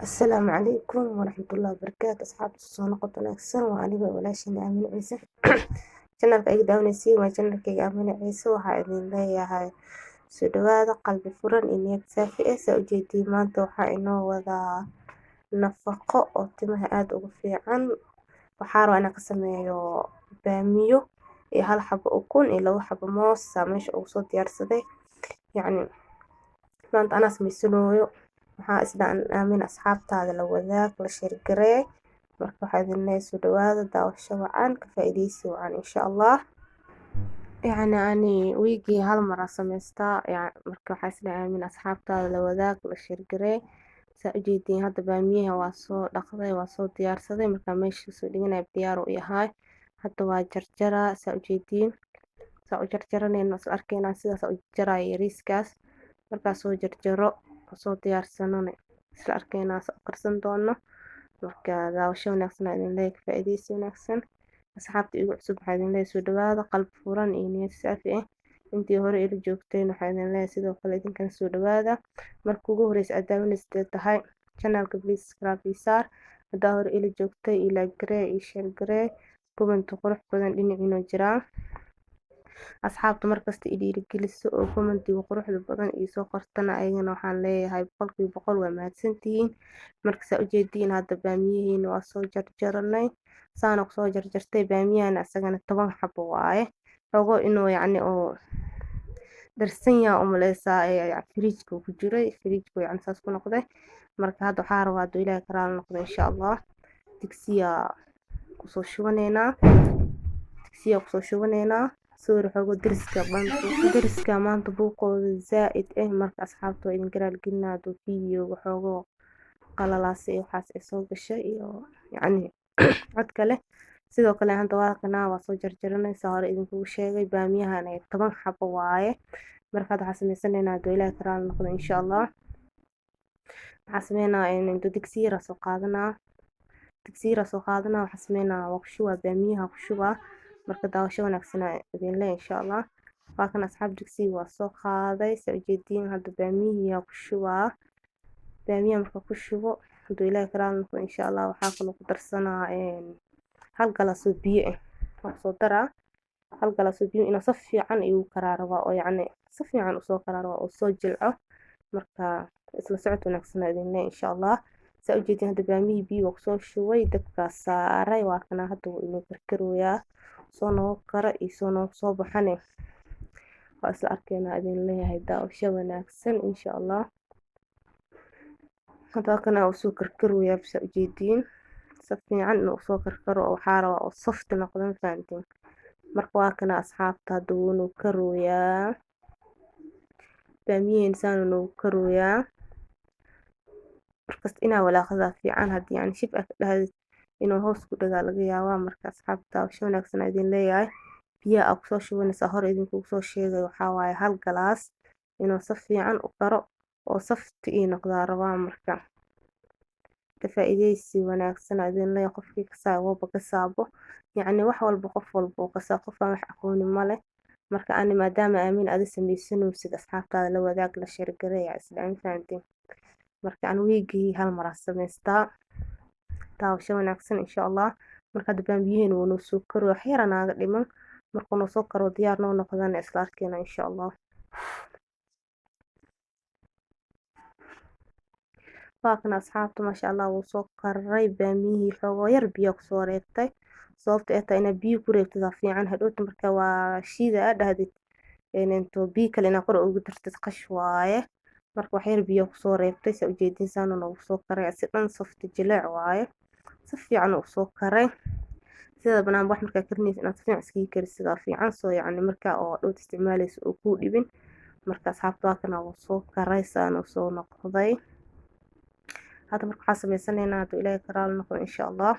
السلام عليكم ورحمة الله وبركاته أصحاب الصون قطن أكسر وأنا ولاasheen Aamin Ciise channelka ay daawanaysiin waa channelkayga Aamin Ciise waxaa idin leeyahay soo dhawaada qalbi furan iyo niyad saafi ah soo ujeedii maanta waxaa inoo wadaa nafaqo oo timaha aad ugu fiican waxaa rabaa inaan ka sameeyo baamiyo iyo hal xabo ukun iyo labo xabo moos meesha ugu soo diyaarsaday yacni maanta anaa samaysanooyo waxaa isdhaan aamin asxaabtaada la wadaag la sheergaree marka waxaa idin leeyahay soo dhawaada daawasho wacan ka faa'iidaysi wacan insha Allah ani wiigii hal mar aan samaystaa marka waxaa isdhaan aamin asxaabtaada la wadaag la sheergaree saa ujeediin hadda baamiyaha waa soo dhaqday waa soo diyaarsaday marka meesha soo dhiganay diyaar u yahay hadda waa jarjaraa saa ujeediin saa u jarjaranayna isla arkaynaa sidaas u jaraya yariiskaas markaa soo jarjaro soo diyaarsanone isla arkaynaa soo karsan doono marka daawasho wanaagsan idin leeyahay ka faa'iidaysi wanaagsan asxaabta igu cusub waxaa idin leeyahay soo dhawaada qalbi furan iyo niyad saafi ah intii hore ila joogteen waxaa idin leeyahay sidoo kale idinkan soo dhawaada marka ugu horeysa aad daawanaysid tahay channelka please subscribe iyo saar hadaa hore ila joogtay iyo like garee iyo share garee comment qurux badan dhinaciina jiraan asxaabta markasta i dhiirigeliso oo commentiga quruxda badan iyo soo qortana ayagana waxaan leeyahay boqolkiiba boqol waa mahadsantihiin marka saa ujeediin hadda baamiyihiina waa soo jarjaranay saana kusoo jarjartay baamiyahana asagana 10 xabo waaye xogo inuu yacni oo darsan yahay umaleysaa fridge-ka ku jiray fridge-ka yacni saas ku noqday marka hadda waxaa rabaa haduu ilaahay karaal noqdo insha Allah digsiya kusoo shubaneynaa soo xogo deriska maanta buuqooda zaaid marka asxaabta waa idin garaal gelinaa haduu video xogo qalalaasay waxaas ay soo gashay iyo yacni cod kale sidoo kale hadda waa soo jarjaranaysaa hore idinkugu sheegay baamiyahana 10 xabo waaye marka hadda waxaa samaysaneynaa haduu ilaahay karaal noqdo insha Allah waxaa sameynaa digsi yar soo qaadanaa waxaa sameynaa waa ku shubaa baamiyaha ku shubaa marka daawasho wanaagsan idin leeyahay insha Allah waa kan asxaab digsiga waa soo qaaday saa ujeediin hadda baamiyaha ku shubaa baamiyaha marka ku shubo haduu ilaahay karaal noqdo insha Allah waxaa kaloo ku darsanaa hal galaas oo biyo ah wax soo daraa hal galaas oo biyo inuu si fiican igu karaaro oo yacni si fiican u soo karaaro oo soo jilco marka isla socod wanaagsan idin leeyahay insha Allah saa ujeediin hadda baamiyaha biyo ku soo shubay dabka saaray waa kana hadda inuu karkarooyaa soo noo kara iyo soo noo soo baxane waa isla arkaynaa idin leeyahay daawasho wanaagsan insha Allah hadda kana uu soo karkarooyaa saa ujeediin si fiican inuu soo karkaro oo waxaa rabaa oo soft noqdo fahantiin marka waa kana asxaabta hadda wuu karooyaa baamiyaha insaan inuu karooyaa markasta inaa walaaqada fiican hadii yani shib ka dhahdid inuu hoos ku dhagaa laga yaabaa marka asxaabta daawasho wanaagsan idin leeyahay biyaha ku soo shubanaysa hore idinkugu soo sheegay waxaa waaye hal galaas inuu si fiican u karo oo soft noqdaa rabaa marka ka faa'iidaysi wanaagsan idin leeyahay qofkii ka saabo yacni wax walba qof walba oo ka saabo qof aan wax aqooni ma leh marka ani maadaama aamin aad samaysanaysid asxaabtaada la wadaag la share gareeya islaan fahantiin marka aan wiigii hal mar samaystaa daawasho wanaagsan insha Allah marka hadda baamiyihiina wuu noo soo karo wax yar anaga dhiman markuu noo soo karo diyaar noo noqdana isla arkayna insha Allah waa kan asxaabta ma sha Allah wuu soo karay baamiyihii xogo yar biyo ku soo reebtay sababta ay tahay biyo ku reebtida fiican hadhowta marka waa shiida dhahdid intuu biyo kale qor ugu dartid qash waaye marka wax yar biyo ku soo reebtay saa ujeedin saan uu soo karay si dhan soft jileec waaye si fiican u soo karay sida banaan wax marka karnaysa inaad si fiican iska karisid fiican soo yacni marka oo dhow isticmaalayso oo ku dhibin marka asxaabta waa kana uu soo karay saan uu soo noqday hadda marka waxaa samaysaneynaa haduu ilaahay karaal noqdo insha Allah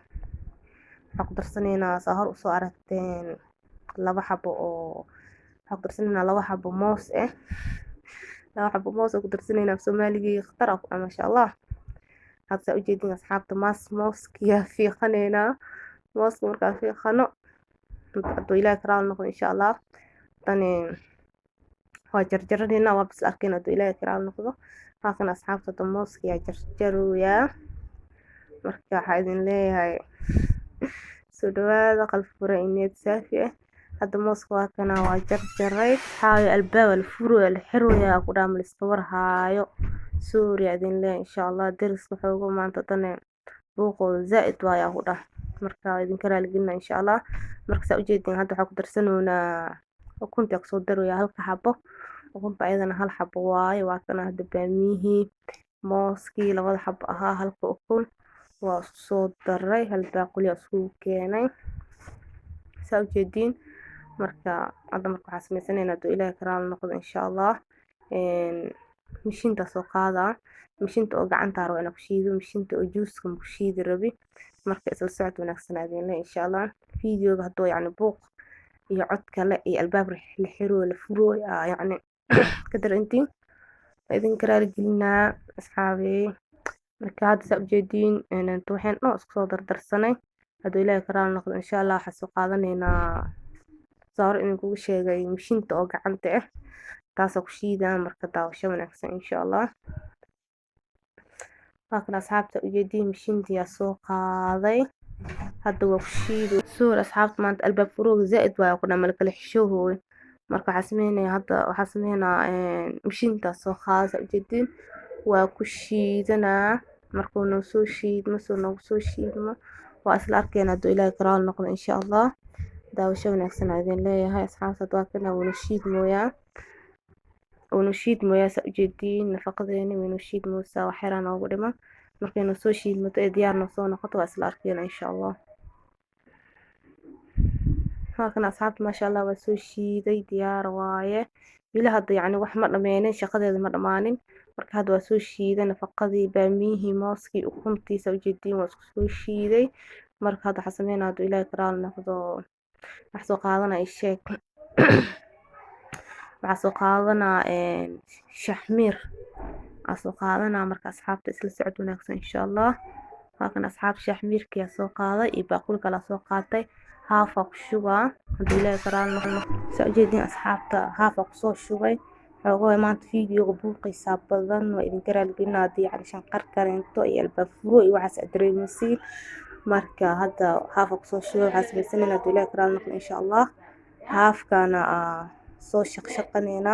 waxaa ku darsaneynaa saa hor u soo aragteen 2 xabo oo waxaa ku darsaneynaa 2 xabo moos ku darsaneynaa Soomaaliga khatar ma sha Allah hadda saa ujeediin asxaabta mooskiya fiiqaneynaa mooska markaa fiiqano haduu ilaahay karaal noqdo insha Allah tani waa jarjaraneynaa waa bis arkayna haduu ilaahay karaal noqdo halkan asxaabta mooska yaa jarjaroyaa marka waxaa idin leeyahay soo dhawaada qalbi fura ineed saafi ah. Hadda mooska waa kana waa jarjaray xaayo albaaba la furo la xirooyaa ku dhaam liska war haayo suuriya idin leeyahay insha Allah deriska xoogo maanta tane buuqooda zaa'id waayaa ku dhah marka idin kala gelina insha Allah marka saa u jeedin hadda waxa ku darsanoonaa ukunta ku soo daroya halka xabo ukunta ayadana hal xabo waaye waa kana hadda baamiyihii mooskii labada xabo ahaa halka ukun waa soo daray hal baaquli isku keenay saa u jeedin marka hadda marka waxaa samaysanayna doo ilaahay karaal noqdo insha Allah mishinta soo qaada mishinta oo gacanta rabo inaa ku shiido mishinta oo juuska ku shiidi rabi marka isla socod wanaagsan aadeen insha Allah fiidiyoga hadoo yani buuq iyo cod kale iyo albaab la xiro la furo yani kadar intii idin karaal gelinaa asxaabi marka hadda saa u jeedin inta waxaan noo isku soo dardarsanay hadoo ilaahay karaal noqdo insha Allah waxa soo qaadanaynaa saar in kugu sheegay mishinta oo gacanta ah taas ku shiidaan marka daawasho wanaagsan insha Allah laakiin asxaabta u jeedin mishintii yaa soo qaaday hadda waa ku shiido suur asxaabta maanta albaab furooga zaa'id waa ku dhamal kala xishooy marka waxa sameeynaa hadda waxa sameeynaa mishinta soo qaada u jeedin waa ku shiidanaa markuu noo soo shiidmo soo noo soo shiidmo waa isla arkeenaa doo ilaahay karaal noqdo insha Allah daawasho wanaagsan idin leeyahay asxaabta waa kana wuu shiid mooyaa saa u jeedin nafaqadeena wuu shiid moosaa wax yaraan ugu dhiman markay noo soo shiidmato ee diyaar noo soo noqoto waa isla arkeenaa insha Allah halkan asxaabta ma sha Allah waa soo shiiday diyaar waaye ila hadda yani wax ma dhameenin shaqadeeda ma dhamaanin marka hadda waa soo shiiday nafaqadii baamiyihii mooskii ukuntii saa u jeedin waa isku soo shiiday marka hadda waxa sameeynaa haduu ilaahay karaal noqdo wax soo qaadanaa sheeg waxa soo qaadanaa shaxmir soo qaadanaa marka asxaabta isla socod wanaagsan insha Allah halkan asxaab shaxmirkii soo qaaday iyo baaquli kala soo qaatay haafa ku shubaa haduu ilaahay karaal noqdo saa u jeedin asxaabta haafa ku soo shubay xoogo maanta fiidiyowga buuqaysa badan waa idin karaal gelinaa hadii yani shanqar kareento iyo albaab furo iyo waxaas dareemaysiin marka hadda haafa ku soo shubay waxaa samaysanayna haduu ilaahay karaal noqdo insha Allah haafkana soo shaqshaqanayna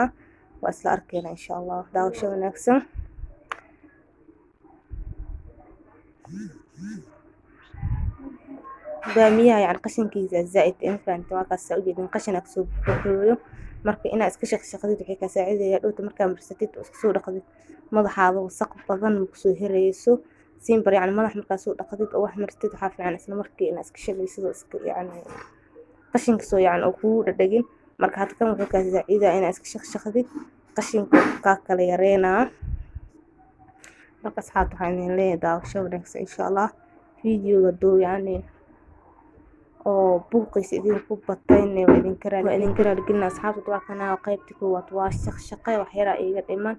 waa isla arkayna insha Allah daawasho wanaagsan baamiyaha yani qashinkiisa zaa'id in faanta waa ka soo jeedin qashina ka soo buuxiyo marka ina iska shaqshaqadid wixii ka saacidaya dhowta marka marsatid oo iska soo dhaqdid madaxaada wasaq badan ku soo hirayso simbar yani madax marka soo dhaqdid oo wax martid waxa fiican isla markii ina iska shalaysid iska yani qashinka soo yani oo ku dhadhagin marka hadda kan wuxuu ka saacidaa ina iska shaqshaqadid qashinka ka kala yareena marka asxaabta waxaan leeyahay daawasho wanaagsan insha Allah fiidiyowga doo yani oo buuqaysa idin ku batayna waa idin karaal gelina asxaabta waa kana qaybta koowaad waa shaqshaqay wax yar iga dhiman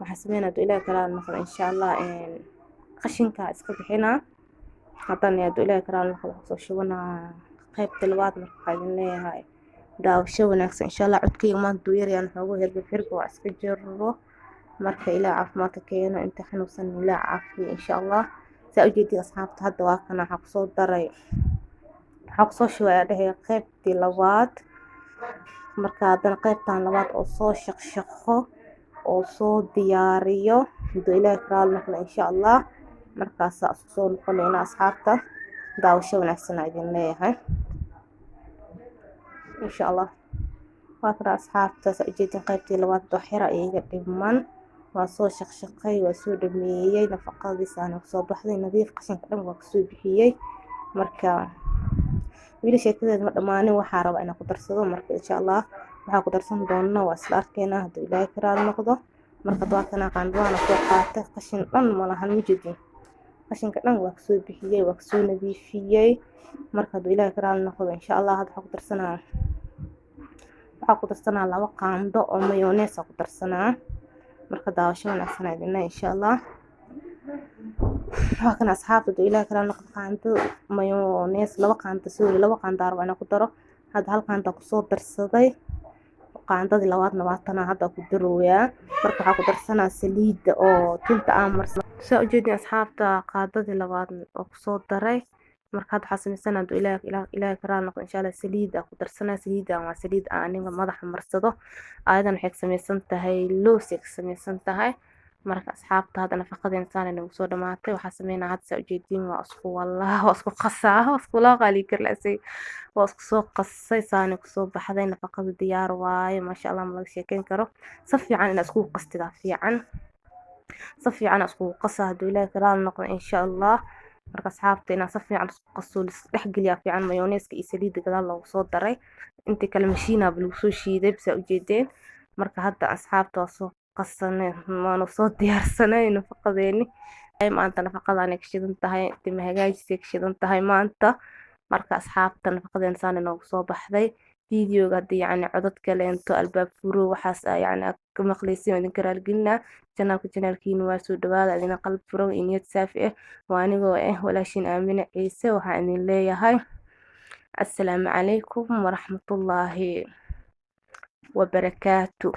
waxa sameeynaa doo ilaahay karaal noqdo insha Allah qashinka iska bixina haddana doo ilaahay karaal noqdo soo shubana qaybta labaad marka waxaan leeyahay daawasho wanaagsan insha Allah codkayga maanta duu yarayaan xoogo hergab waa iska jiro marka ilaa caafimaadka keeno inta xanuunsan ilaa caafiyo insha Allah saa u jeedin asxaabta hadda waa kana waxa ku soo daray waxa ku soo shubay dhahay qaybtii labaad marka haddana qaybtan labaad oo soo shaqshaqo oo soo diyaariyo doo ilaahay karaal noqdo insha Allah markaas isku soo noqonayna asxaabta daawasho wanaagsan idin leeyahay insha Allah waa kana asxaabta saa u jeedin qaybtii labaad wax yar iga dhiman waa soo shaqshaqay waa soo dhameeyay nafaqadiisa aan soo baxday nadiif qashinka dhan waa soo bixiyay marka wili sheekadeeda ma dhamaanin waxa raba inaan ku darsado marka insha Allah waxa ku darsan doona waa isla arkayna haduu ilaahay karaal noqdo marka waa kana qaandana soo qaatay qashin dhan ma lahan mujidin qashinka dhan waa soo bixiyay waa soo nadiifiyay marka haduu ilaahay karaal noqdo insha Allah waxa ku darsanaa laba qaando oo mayonnaise ku darsanaa marka daawasho wanaagsan idin insha Allah waa kana asxaabta doo ilaahay karaal noqdo qaando mayonnaise laba qaando laba qaando aan ku daro hadda hal qaando ku soo darsaday qaandadii labaadna waa tan hadda ku darooyaa marka waxa ku darsanaa saliid oo tinta aan marsan saa u jeedin asxaabta qaadadii labaad oo kusoo daray. Marka hadda waxaa samaysan hadduu ilaahay ka raali noqdo insha Allah saliid aan ku darsanaa. Saliidan waa saliid aan aniga madaxa marsado. Ayadan waxay ka samaysan tahay loos ay ka samaysan tahay. Marka asxaabta hadda nafaqadeena saan ay nagu soo dhamaatay. Waxaa sameynaa hadda saa u jeedin waa isku wallah waa isku qasaa waa isku laaqali karlaasay waa isku soo qasay saani ku soo baxday nafaqada diyaar waaye maasha Allah ma laga sheekeyn karo. Si fiican in isku qastida fiican. Si fiican isku qasaa hadduu ilaahay ka raali noqdo insha Allah. Marka asxaabta inaan si fiican isku qaso dhex geliya fiican mayonnaise iyo saliid gadaal loogu soo daray. Intii kale mashiina buu soo shiiday saa u jeedeen. Marka hadda asxaabta waa soo qasanay maana soo diyaarsanay nafaqadeeni. Ay maanta nafaqadan ay ka shidan tahay timo hagaajisay ka shidan tahay maanta. Marka asxaabta nafaqadeena saan noogu soo baxday. Fiidiyowga hadii yacni codad kale into albaab furo waxaas yacni ka maqleysiin idin karaal gelina channelkiina waa soo dhawaada idina qalb furo iyo niyad saafi ah waa anigoo walaashin Aamina Ciise waxaan idin leeyahay assalaamu calaykum waraxmatullaahi wabarakaatu.